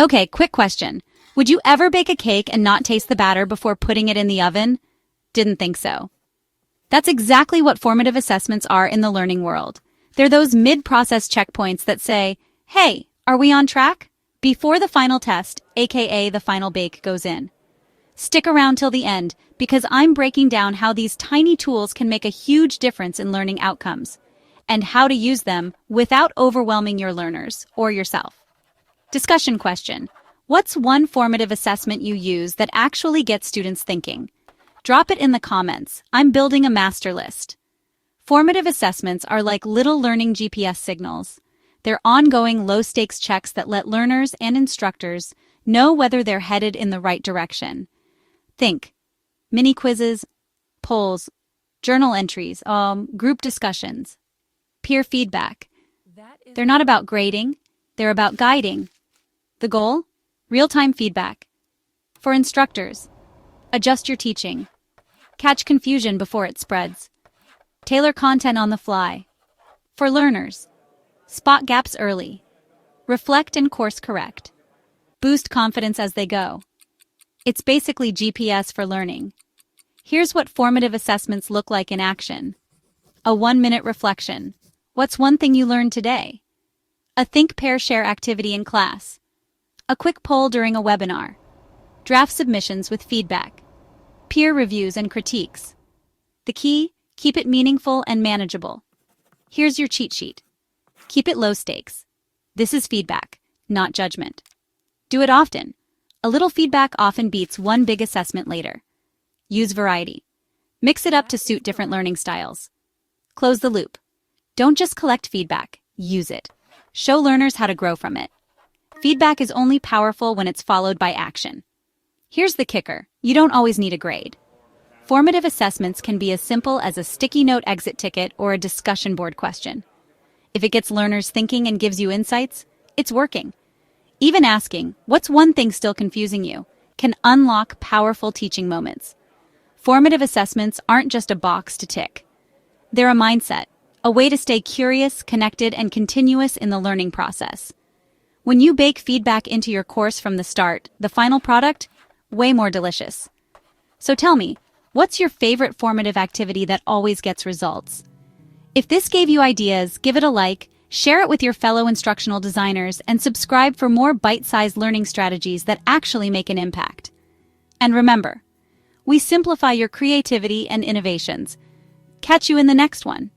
Okay, quick question. Would you ever bake a cake and not taste the batter before putting it in the oven? Didn't think so. That's exactly what formative assessments are in the learning world. They're those mid-process checkpoints that say, hey, are we on track? Before the final test, aka the final bake, goes in. Stick around till the end, because I'm breaking down how these tiny tools can make a huge difference in learning outcomes, and how to use them without overwhelming your learners or yourself. Discussion question. What's one formative assessment you use that actually gets students thinking? Drop it in the comments. I'm building a master list. Formative assessments are like little learning GPS signals. They're ongoing low-stakes checks that let learners and instructors know whether they're headed in the right direction. Think mini quizzes, polls, journal entries, group discussions, peer feedback. They're not about grading, they're about guiding. The goal? Real-time feedback. For instructors, adjust your teaching. Catch confusion before it spreads. Tailor content on the fly. For learners, spot gaps early. Reflect and course correct. Boost confidence as they go. It's basically GPS for learning. Here's what formative assessments look like in action. A 1-minute reflection. What's one thing you learned today? A think, pair, share activity in class. A quick poll during a webinar. Draft submissions with feedback. Peer reviews and critiques. The key? Keep it meaningful and manageable. Here's your cheat sheet. Keep it low stakes. This is feedback, not judgment. Do it often. A little feedback often beats one big assessment later. Use variety. Mix it up to suit different learning styles. Close the loop. Don't just collect feedback, use it. Show learners how to grow from it. Feedback is only powerful when it's followed by action. Here's the kicker. You don't always need a grade. Formative assessments can be as simple as a sticky note exit ticket or a discussion board question. If it gets learners thinking and gives you insights, it's working. Even asking, what's one thing still confusing you, can unlock powerful teaching moments. Formative assessments aren't just a box to tick. They're a mindset, a way to stay curious, connected, and continuous in the learning process. When you bake feedback into your course from the start, the final product, way more delicious. So tell me, what's your favorite formative activity that always gets results? If this gave you ideas, give it a like, share it with your fellow instructional designers, and subscribe for more bite-sized learning strategies that actually make an impact. And remember, we simplify your creativity and innovations. Catch you in the next one.